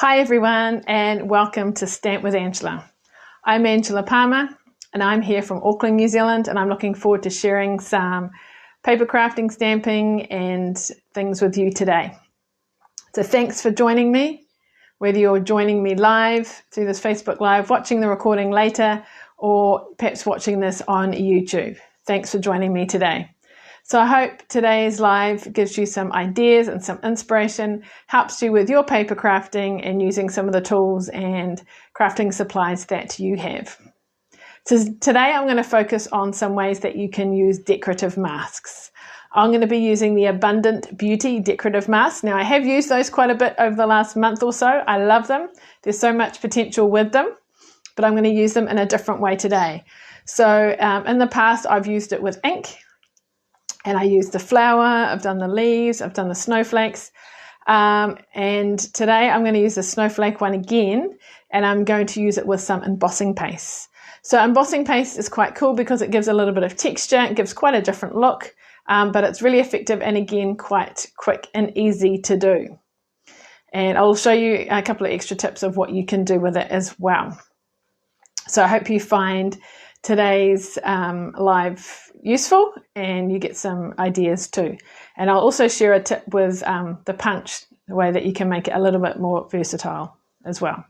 Hi everyone and welcome to Stamp with Angela. I'm Angela Palmer and I'm here from Auckland, New Zealand, and I'm looking forward to sharing some paper crafting, stamping and things with you today. So thanks for joining me, whether you're joining me live through this Facebook Live, watching the recording later, or perhaps watching this on YouTube. Thanks for joining me today. So I hope today's live gives you some ideas and some inspiration, helps you with your paper crafting and using some of the tools and crafting supplies that you have. So today I'm going to focus on some ways that you can use decorative masks. I'm going to be using the Abundant Beauty Decorative Masks. Now I have used those quite a bit over the last month or so. I love them. There's so much potential with them, but I'm going to use them in a different way today. So in the past I've used it with ink. And I used the flower, I've done the leaves, I've done the snowflakes. And today I'm going to use the snowflake one again, and I'm going to use it with some embossing paste. So embossing paste is quite cool because it gives a little bit of texture, it gives quite a different look, but it's really effective and again quite quick and easy to do. And I'll show you a couple of extra tips of what you can do with it as well. So I hope you find today's live useful and you get some ideas too. And I'll also share a tip with the punch, the way that you can make it a little bit more versatile as well.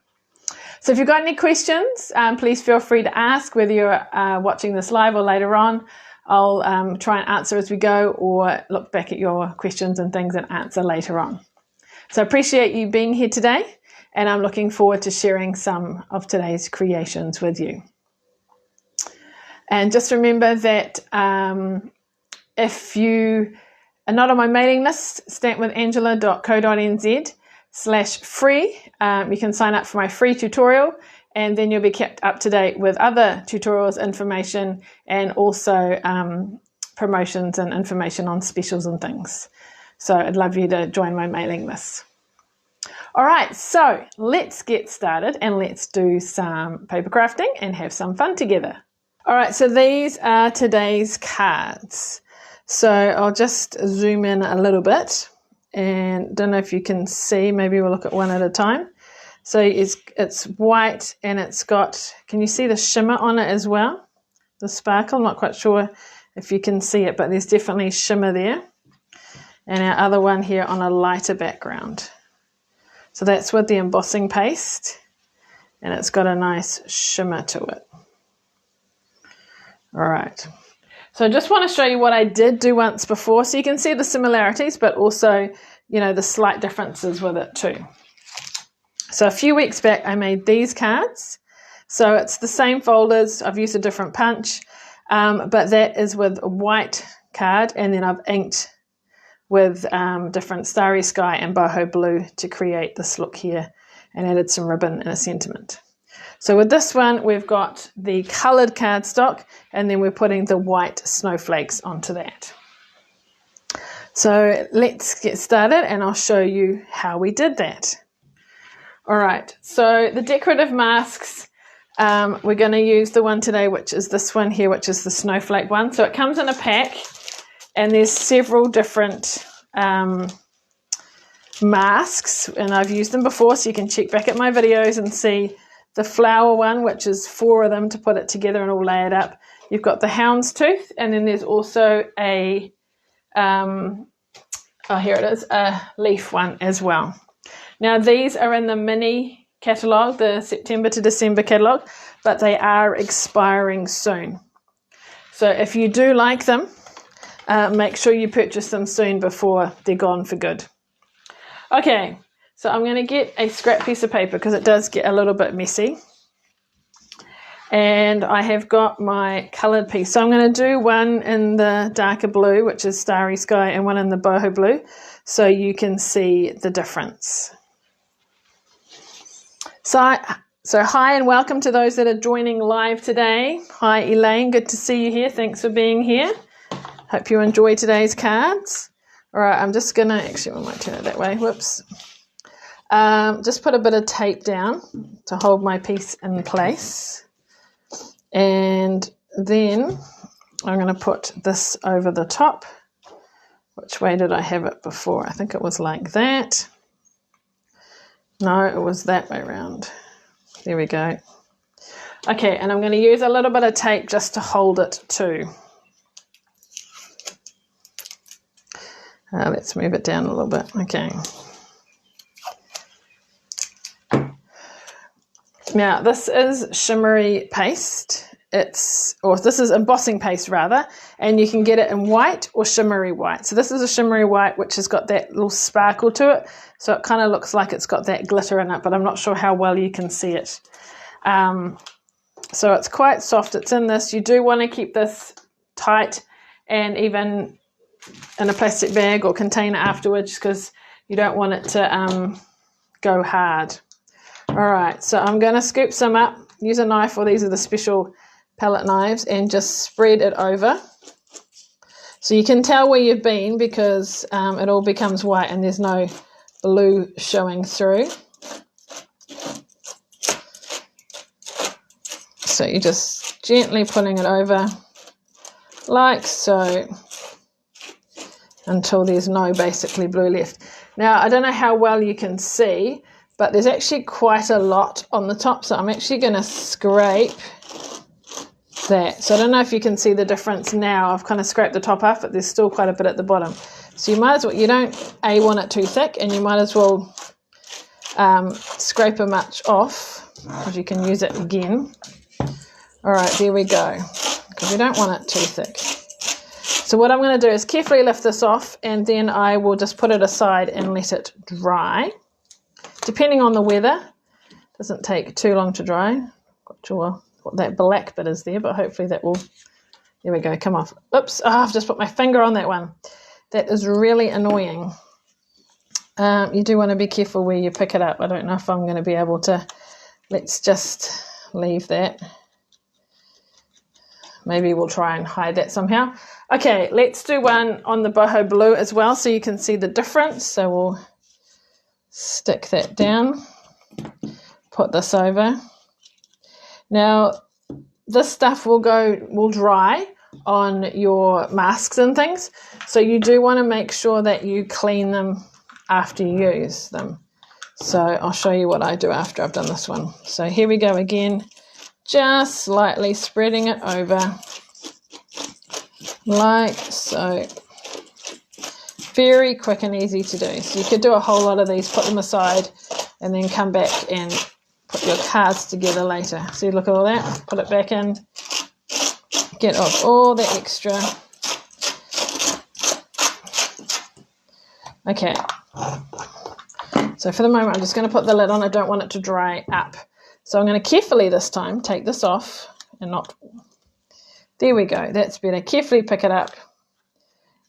So if you've got any questions, please feel free to ask, whether you're watching this live or later on. I'll try and answer as we go, or look back at your questions and things and answer later on. So I appreciate you being here today, and I'm looking forward to sharing some of today's creations with you. And just remember that if you are not on my mailing list, stampwithangela.co.nz/free, you can sign up for my free tutorial, and then you'll be kept up to date with other tutorials, information, and also promotions and information on specials and things. So I'd love you to join my mailing list. All right, so let's get started and let's do some paper crafting and have some fun together. All right, so these are today's cards. So I'll just zoom in a little bit, and don't know if you can see, maybe we'll look at one at a time. So it's white and it's got, can you see the shimmer on it as well? The sparkle, I'm not quite sure if you can see it, but there's definitely shimmer there. And our other one here on a lighter background. So that's with the embossing paste, and it's got a nice shimmer to it. All right, so I just want to show you what I did do once before, so you can see the similarities, but also, you know, the slight differences with it too. So a few weeks back, I made these cards. So it's the same folders. I've used a different punch, but that is with a white card, and then I've inked with different Starry Sky and Boho Blue to create this look here, and added some ribbon and a sentiment. So with this one, we've got the coloured cardstock, and then we're putting the white snowflakes onto that. So let's get started, and I'll show you how we did that. All right, so the decorative masks, we're going to use the one today, which is this one here, which is the snowflake one. So it comes in a pack, and there's several different masks, and I've used them before, so you can check back at my videos and see the flower one, which is 4 of them to put it together and all lay it up. You've got the houndstooth, and then there's also a, here it is, a leaf one as well. Now these are in the mini catalogue, the September to December catalogue, but they are expiring soon. So if you do like them, make sure you purchase them soon before they're gone for good. Okay. So I'm going to get a scrap piece of paper because it does get a little bit messy. And I have got my coloured piece. So I'm going to do one in the darker blue, which is Starry Sky, and one in the Boho Blue, so you can see the difference. So hi and welcome to those that are joining live today. Hi Elaine, good to see you here. Thanks for being here. Hope you enjoy today's cards. All right, I'm just going to, actually I might turn it that way, whoops. Just put a bit of tape down to hold my piece in place, and then I'm going to put this over the top. Which way did I have it before? I think it was like that. No, it was that way around. There we go. Okay, and I'm going to use a little bit of tape just to hold it too. Let's move it down a little bit. Okay. Now, this is shimmery paste. This is embossing paste rather, and you can get it in white or shimmery white. So this is a shimmery white, which has got that little sparkle to it. So it kind of looks like it's got that glitter in it, but I'm not sure how well you can see it. So it's quite soft. It's in this. You do want to keep this tight and even in a plastic bag or container afterwards, because you don't want it to go hard. All right, so I'm going to scoop some up, use a knife, or these are the special palette knives, and just spread it over. So you can tell where you've been because it all becomes white and there's no blue showing through. So you're just gently putting it over like so until there's no basically blue left. Now, I don't know how well you can see, but there's actually quite a lot on the top, so I'm actually going to scrape that. So I don't know if you can see the difference now. I've kind of scraped the top off, but there's still quite a bit at the bottom. So you might as well, you don't want it too thick, and you might as well scrape a much off, because you can use it again. All right, there we go, because we don't want it too thick. So what I'm going to do is carefully lift this off, and then I will just put it aside and let it dry. Depending on the weather, it doesn't take too long to dry. Not sure what that black bit is there, but hopefully that will, there we go, come off. Oops, I've just put my finger on that one. That is really annoying. You do want to be careful where you pick it up. I don't know if I'm going to be able to. Let's just leave that. Maybe we'll try and hide that somehow. Okay, let's do one on the boho blue as well so you can see the difference. So we'll stick that down, put this over. Now, this stuff will dry on your masks and things, so you do want to make sure that you clean them after you use them. So I'll show you what I do after I've done this one. So here we go again, just slightly spreading it over like so. Very quick and easy to do. So you could do a whole lot of these, put them aside, and then come back and put your cards together later. See, look at all that. Put it back in. Get off all the extra. Okay. So for the moment, I'm just going to put the lid on. I don't want it to dry up. So I'm going to carefully this time take this off and not. There we go. That's better. Carefully pick it up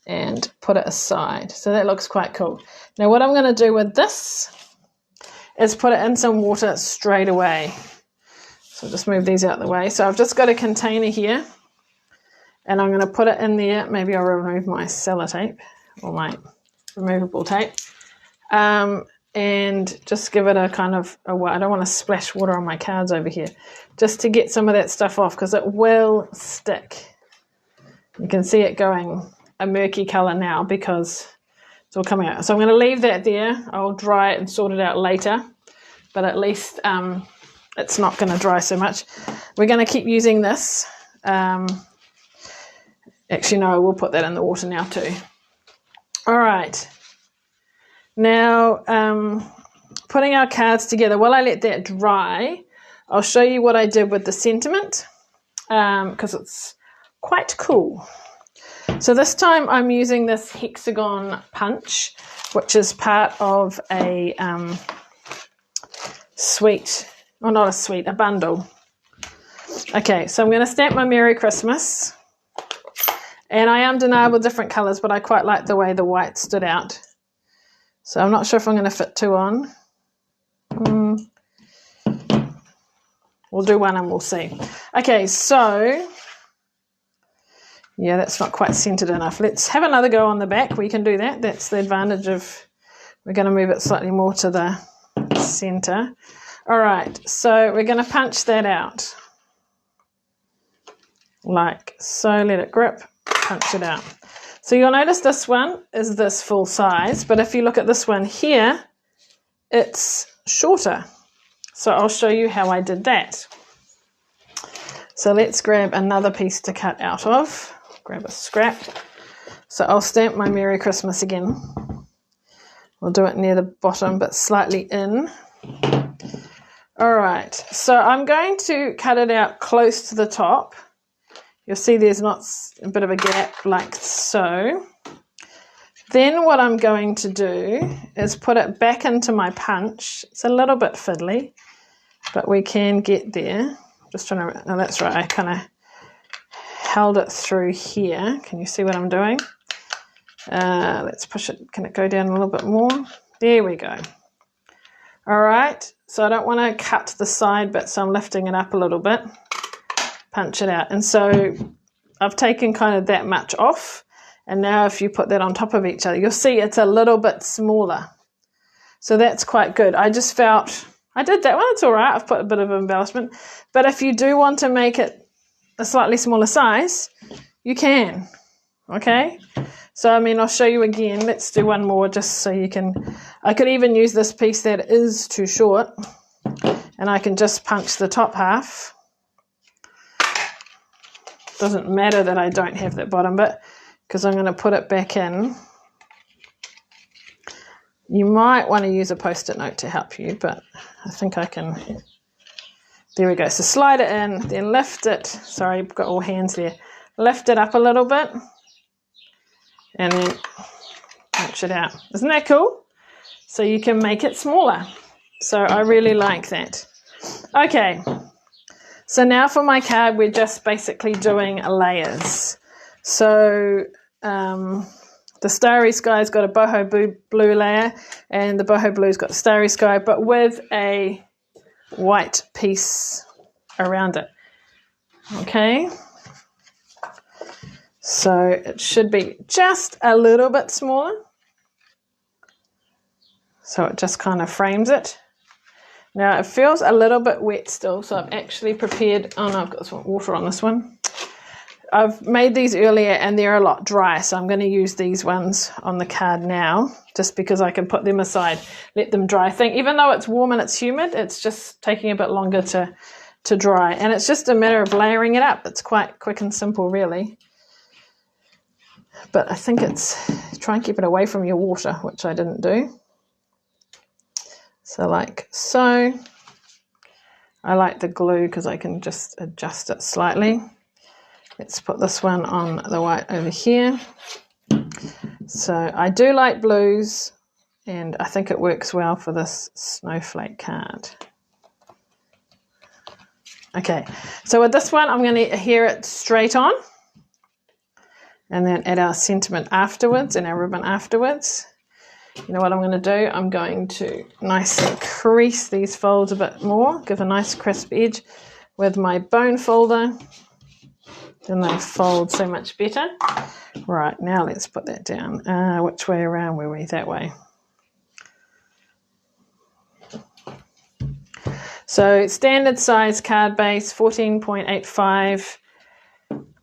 and put it aside. So that looks quite cool. Now what I'm going to do with this is put it in some water straight away. So I'll just move these out of the way. So I've just got a container here, and I'm going to put it in there. Maybe I'll remove my sellotape or my removable tape, and just give it a kind of I don't want to splash water on my cards over here, just to get some of that stuff off, because it will stick. You can see it going a murky color now because it's all coming out. So I'm going to leave that there. I'll dry it and sort it out later, but at least it's not going to dry so much. We're going to keep using this. Actually, no, we'll put that in the water now too. All right. Now, putting our cards together, while I let that dry, I'll show you what I did with the sentiment, because it's quite cool. So this time I'm using this hexagon punch, which is part of a a bundle. Okay, so I'm going to stamp my Merry Christmas. And I am denied with different colours, but I quite like the way the white stood out. So I'm not sure if I'm going to fit two on. We'll do one and we'll see. Okay, so yeah, that's not quite centered enough. Let's have another go on the back. We can do that. That's the advantage of, we're going to move it slightly more to the center. All right, so we're going to punch that out like so. Let it grip, punch it out. So you'll notice this one is this full size, but if you look at this one here, it's shorter. So I'll show you how I did that. So let's grab another piece to cut out of. Grab a scrap. So I'll stamp my Merry Christmas again. We'll do it near the bottom but slightly in. All right, so I'm going to cut it out close to the top. You'll see there's not a bit of a gap like so. Then what I'm going to do is put it back into my punch. It's a little bit fiddly, but we can get there. Just trying to, oh, that's right, I kind of held it through here. Can you see what I'm doing? Let's push it. Can it go down a little bit more? There we go. All right, so I don't want to cut the side bit, so I'm lifting it up a little bit. Punch it out. And so I've taken kind of that much off. And now if you put that on top of each other, you'll see it's a little bit smaller. So that's quite good. I just felt, I did that one, it's all right. I've put a bit of embellishment. But if you do want to make it a slightly smaller size, you can, okay? So, I mean, I'll show you again. Let's do one more just so you can, I could even use this piece that is too short, and I can just punch the top half. Doesn't matter that I don't have that bottom bit, because I'm going to put it back in. You might want to use a post-it note to help you, but I think I can. There we go. So slide it in, then lift it. Sorry, I've got all hands there. Lift it up a little bit, and then punch it out. Isn't that cool? So you can make it smaller. So I really like that. Okay. So now for my card, we're just basically doing layers. So the Starry Sky's got a boho blue layer, and the boho blue's got the Starry Sky, but with a white piece around it. Okay. So it should be just a little bit smaller. So it just kind of frames it. Now it feels a little bit wet still, so I've actually prepared, oh no, I've got some water on this one. I've made these earlier and they're a lot drier, so I'm going to use these ones on the card now, just because I can put them aside, let them dry. I think even though it's warm and it's humid, it's just taking a bit longer to dry. And it's just a matter of layering it up. It's quite quick and simple, really. But I think it's, try and keep it away from your water, which I didn't do. So like so. I like the glue because I can just adjust it slightly. Let's put this one on the white over here. So I do like blues, and I think it works well for this snowflake card. Okay, so with this one, I'm going to adhere it straight on, and then add our sentiment afterwards and our ribbon afterwards. You know what I'm going to do? I'm going to nicely crease these folds a bit more, give a nice crisp edge with my bone folder. Then they fold so much better. Right, now let's put that down. Which way around were we? That way. So standard size card base, 14.85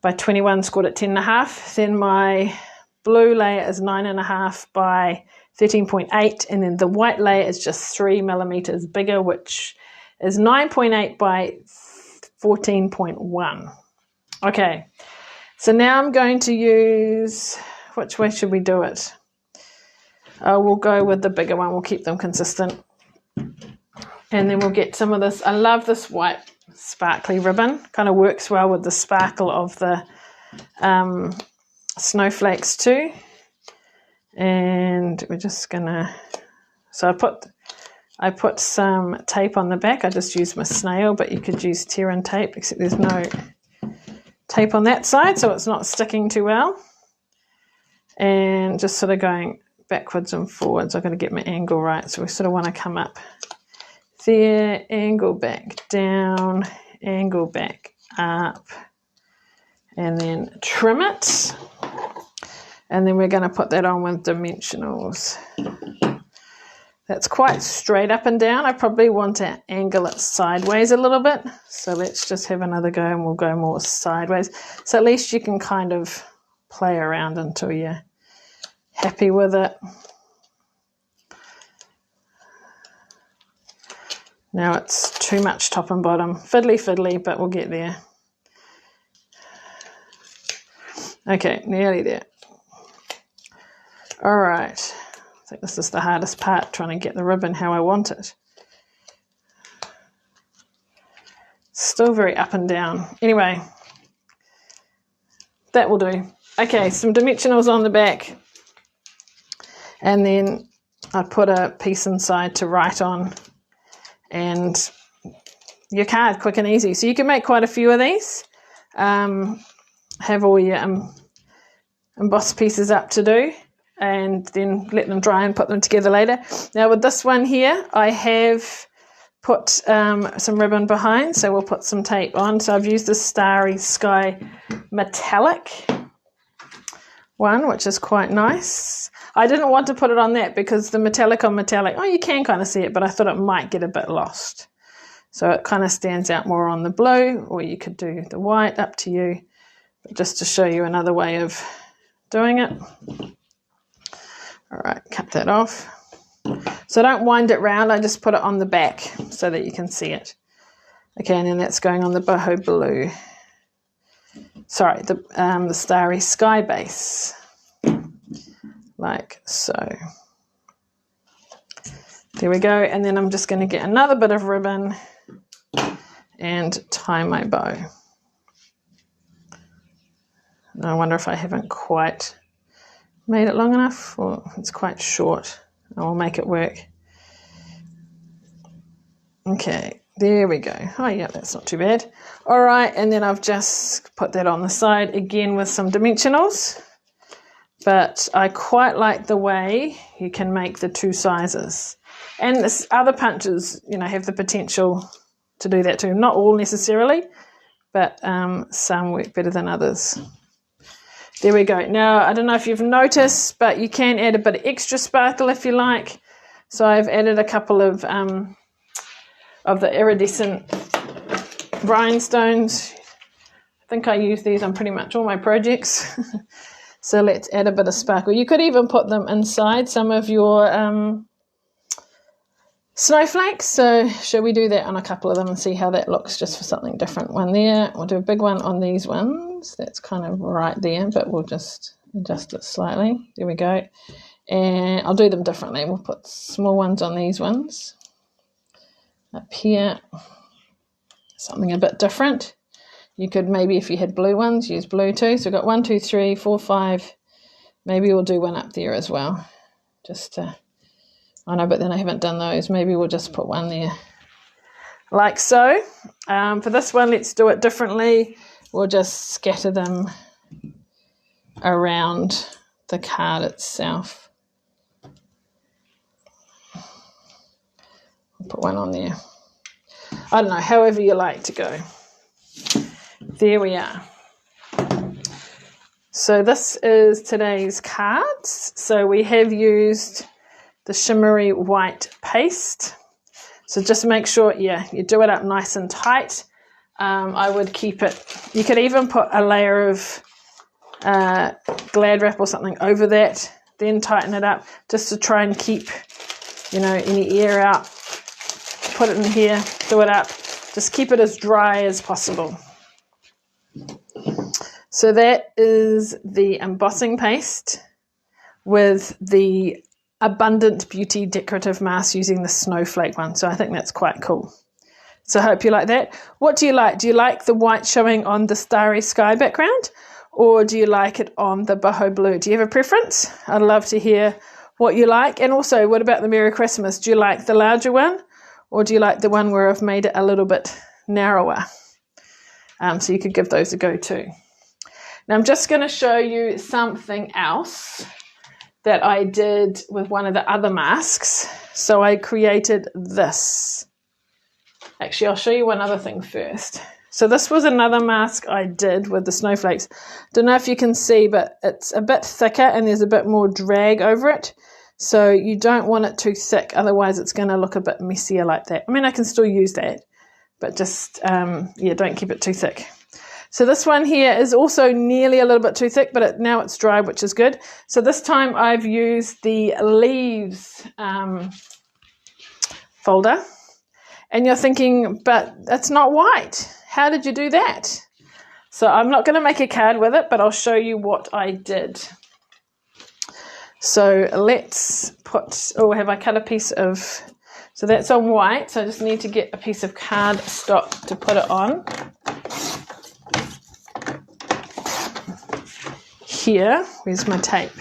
by 21, scored at 10.5. Then my blue layer is 9.5 by 13.8, and then the white layer is just 3 millimeters bigger, which is 9.8 by 14.1. Okay, so now I'm going to use, which way should we do it? We'll go with the bigger one. We'll keep them consistent. And then we'll get some of this. I love this white sparkly ribbon. Kind of works well with the sparkle of the snowflakes too. And we're just gonna, so I put some tape on the back. I just used my snail, but you could use tear and tape, except there's no tape on that side, so it's not sticking too well. And just sort of going backwards and forwards. I've got to get my angle right, so we sort of want to come up there, angle back down, angle back up, and then trim it. And then we're going to put that on with dimensionals. That's quite straight up and down. I probably want to angle it sideways a little bit. So let's just have another go, and we'll go more sideways. So at least you can kind of play around until you're happy with it. Now it's too much top and bottom. Fiddly, but we'll get there. Okay, nearly there. All right. I think this is the hardest part, trying to get the ribbon how I want it. Still very up and down. Anyway, that will do. Okay, some dimensionals on the back. And then I put a piece inside to write on. And your card, quick and easy. So you can make quite a few of these. Have all your embossed pieces up to do. And then let them dry and put them together later. Now with this one here, I have put some ribbon behind, so we'll put some tape on. So I've used the Starry Sky metallic one, which is quite nice. I didn't want to put it on that because the metallic on metallic, oh, you can kind of see it, but I thought it might get a bit lost. So it kind of stands out more on the blue, or you could do the white, up to you. But just to show you another way of doing it. All right, cut that off. So don't wind it round, I just put it on the back so that you can see it. Okay, and then that's going on the boho blue. Sorry, the Starry Sky base. Like so. There we go, and then I'm just going to get another bit of ribbon and tie my bow. And I wonder if I haven't quite made it long enough, or it's quite short. I will make it work. Okay, there we go. Oh yeah, that's not too bad. All right, and then I've just put that on the side again with some dimensionals. But I quite like the way you can make the two sizes. And this other punches, you know, have the potential to do that too. Not all necessarily, but some work better than others. There we go. Now, I don't know if you've noticed, but you can add a bit of extra sparkle if you like. So I've added a couple of the iridescent rhinestones. I think I use these on pretty much all my projects. So let's add a bit of sparkle. You could even put them inside some of your snowflakes. So shall we do that on a couple of them and see how that looks, just for something different? One there. We'll do a big one on these ones. That's kind of right there, but we'll just adjust it slightly. There we go. And I'll do them differently. We'll put small ones on these ones. Up here. Something a bit different. You could maybe, if you had blue ones, use blue too. So we've got 1, 2, 3, 4, 5. Maybe we'll do one up there as well. Just to, I know, but then I haven't done those. Maybe we'll just put one there. Like so. For this one, let's do it differently. We'll just scatter them around the card itself. I'll put one on there. I don't know, however you like to go. There we are. So this is today's cards. So we have used the shimmery white paste. So just make sure, yeah, you do it up nice and tight. I would keep it, you could even put a layer of Glad wrap or something over that, then tighten it up just to try and keep, you know, any air out. Put it in here, do it up, just keep it as dry as possible. So that is the embossing paste with the Abundant Beauty Decorative Masks using the snowflake one. So I think that's quite cool. So I hope you like that. What do you like? Do you like the white showing on the Starry Sky background, or do you like it on the boho blue? Do you have a preference? I'd love to hear what you like. And also, what about the Merry Christmas? Do you like the larger one, or do you like the one where I've made it a little bit narrower? So you could give those a go too. Now I'm just going to show you something else that I did with one of the other masks. So I created this. Actually, I'll show you one other thing first. So this was another mask I did with the snowflakes. Don't know if you can see, but it's a bit thicker and there's a bit more drag over it. So you don't want it too thick, otherwise it's going to look a bit messier like that. I mean, I can still use that, but just, yeah, don't keep it too thick. So this one here is also nearly a little bit too thick, but now it's dry, which is good. So this time I've used the leaves folder, And you're thinking, but that's not white. How did you do that? So I'm not going to make a card with it, but I'll show you what I did. So let's put, oh, have I cut a piece of, so that's on white. So I just need to get a piece of cardstock to put it on. Here, where's my tape?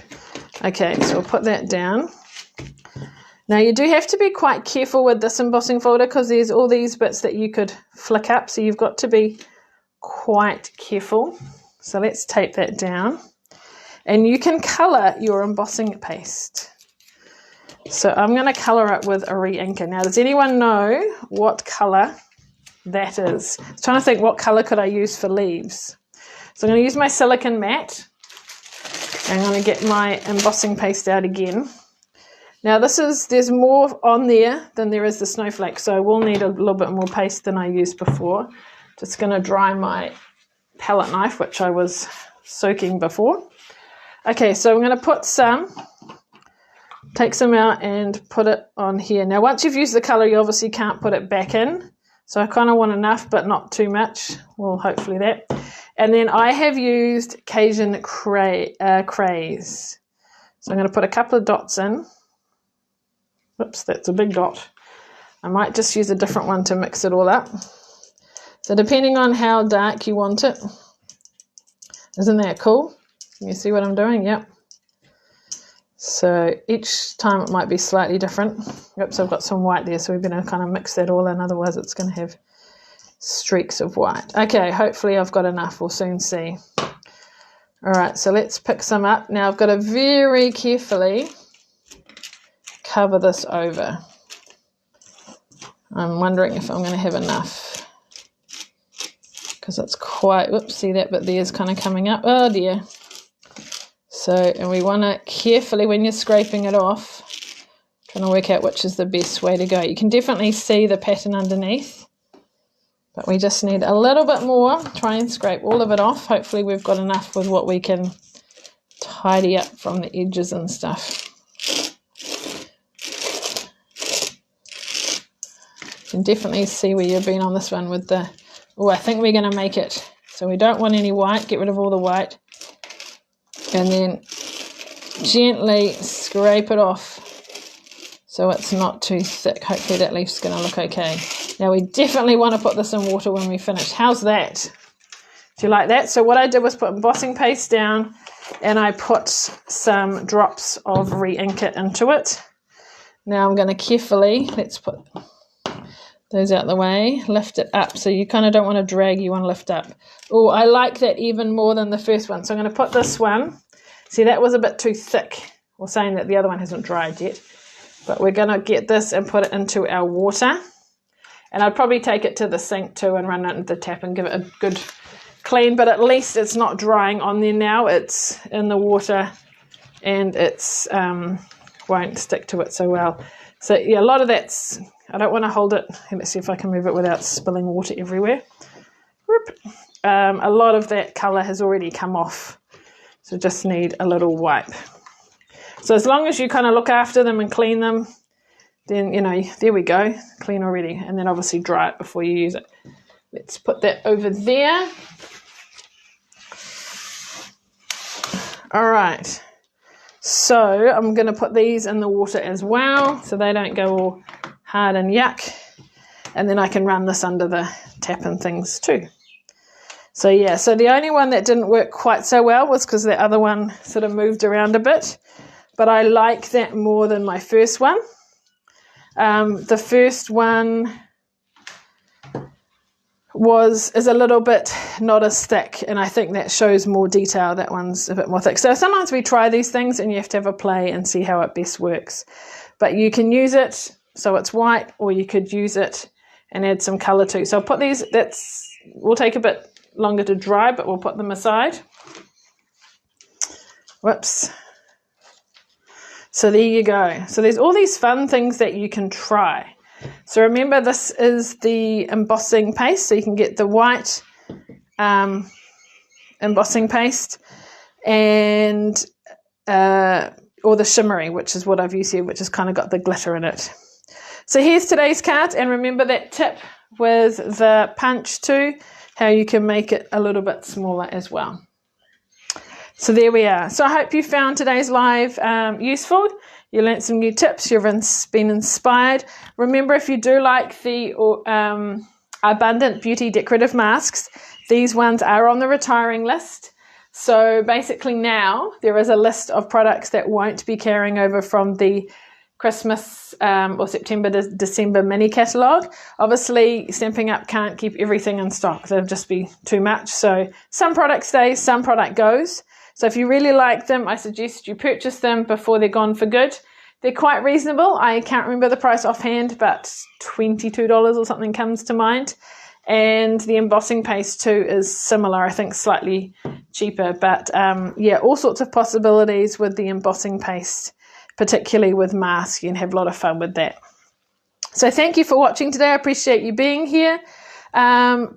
Okay, so I'll put that down. Now you do have to be quite careful with this embossing folder because there's all these bits that you could flick up, so you've got to be quite careful. So let's tape that down. And you can colour your embossing paste. So I'm going to colour it with a re-inker. Now does anyone know what colour that is? I was trying to think what colour could I use for leaves. So I'm going to use my silicone matte. I'm going to get my embossing paste out again. Now there's more on there than there is the snowflake, so I will need a little bit more paste than I used before. Just going to dry my palette knife, which I was soaking before. Okay, so I'm going to take some out and put it on here. Now once you've used the colour, you obviously can't put it back in. So I kind of want enough, but not too much. Well, hopefully that. And then I have used Cajun craze. So I'm going to put a couple of dots in. Whoops, that's a big dot. I might just use a different one to mix it all up. So depending on how dark you want it. Isn't that cool? Can you see what I'm doing? Yep. So each time it might be slightly different. Oops, I've got some white there, so we're going to kind of mix that all in, otherwise it's going to have streaks of white. Okay, hopefully I've got enough. We'll soon see. All right, so let's pick some up. Now I've got to very carefully cover this over. I'm wondering if I'm going to have enough because it's quite, whoops, see that bit there is kind of coming up. Oh dear. So, and we want to carefully, when you're scraping it off, trying to work out which is the best way to go. You can definitely see the pattern underneath, but we just need a little bit more. Try and scrape all of it off. Hopefully we've got enough with what we can tidy up from the edges and stuff. You can definitely see where you've been on this one with the, oh, I think we're going to make it. So we don't want any white, get rid of all the white. And then gently scrape it off so it's not too thick. Hopefully that leaf's going to look okay. Now we definitely want to put this in water when we finish. How's that? Do you like that? So what I did was put embossing paste down and I put some drops of re-inker into it. Now I'm going to carefully, let's put those out the way, lift it up. So you kind of don't want to drag, you want to lift up. Oh, I like that even more than the first one. So I'm going to put this one. See, that was a bit too thick. We're saying that the other one hasn't dried yet. But we're going to get this and put it into our water. And I'd probably take it to the sink too and run it into the tap and give it a good clean. But at least it's not drying on there now. It's in the water and it's won't stick to it so well. So yeah, a lot of that's, I don't want to hold it. Let's see if I can move it without spilling water everywhere. A lot of that colour has already come off. So just need a little wipe. So as long as you kind of look after them and clean them, then, you know, there we go, clean already. And then obviously dry it before you use it. Let's put that over there. All right. So I'm going to put these in the water as well so they don't go all hard and yuck. And then I can run this under the tap and things too. So yeah, so the only one that didn't work quite so well was because the other one sort of moved around a bit. But I like that more than my first one. The first one is a little bit not as thick, and I think that shows more detail. That one's a bit more thick. So sometimes we try these things and you have to have a play and see how it best works. But you can use it so it's white, or you could use it and add some colour too. So I'll put these, will take a bit longer to dry, but we'll put them aside. Whoops. So there you go. So there's all these fun things that you can try. So remember, this is the embossing paste, so you can get the white embossing paste and or the shimmery, which is what I've used here, which has kind of got the glitter in it. So here's today's card, and remember that tip with the punch too, how you can make it a little bit smaller as well. So there we are. So I hope you found today's live useful. You learned some new tips. You've been inspired. Remember, if you do like the Abundant Beauty Decorative Masks, these ones are on the retiring list. So basically now there is a list of products that won't be carrying over from the Christmas or September to December mini catalogue. Obviously, Stampin' Up! Can't keep everything in stock. There'll just be too much. So some product stays, some product goes. So if you really like them, I suggest you purchase them before they're gone for good. They're quite reasonable. I can't remember the price offhand, but $22 or something comes to mind. And the embossing paste too is similar, I think slightly cheaper. But yeah, all sorts of possibilities with the embossing paste, particularly with masks. You can have a lot of fun with that. So thank you for watching today. I appreciate you being here.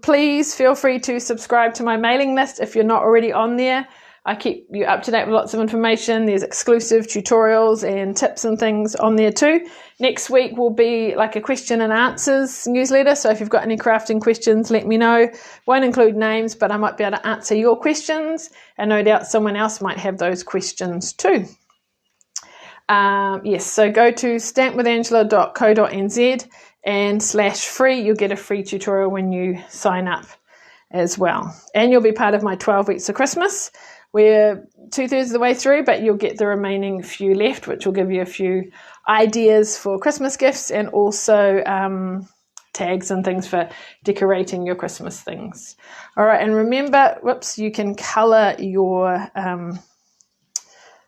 Please feel free to subscribe to my mailing list if you're not already on there. I keep you up to date with lots of information. There's exclusive tutorials and tips and things on there too. Next week will be like a question and answers newsletter. So if you've got any crafting questions, let me know. Won't include names, but I might be able to answer your questions. And no doubt someone else might have those questions too. Yes, so go to stampwithangela.co.nz and /free. You'll get a free tutorial when you sign up as well. And you'll be part of my 12 weeks of Christmas. We're 2/3 of the way through, but you'll get the remaining few left, which will give you a few ideas for Christmas gifts and also tags and things for decorating your Christmas things. All right, and remember, you can colour your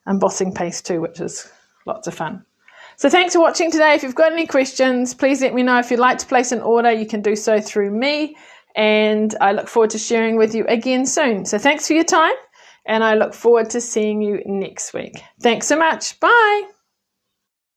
embossing paste too, which is lots of fun. So thanks for watching today. If you've got any questions, please let me know. If you'd like to place an order, you can do so through me, and I look forward to sharing with you again soon. So thanks for your time, and I look forward to seeing you next week. Thanks so much. Bye.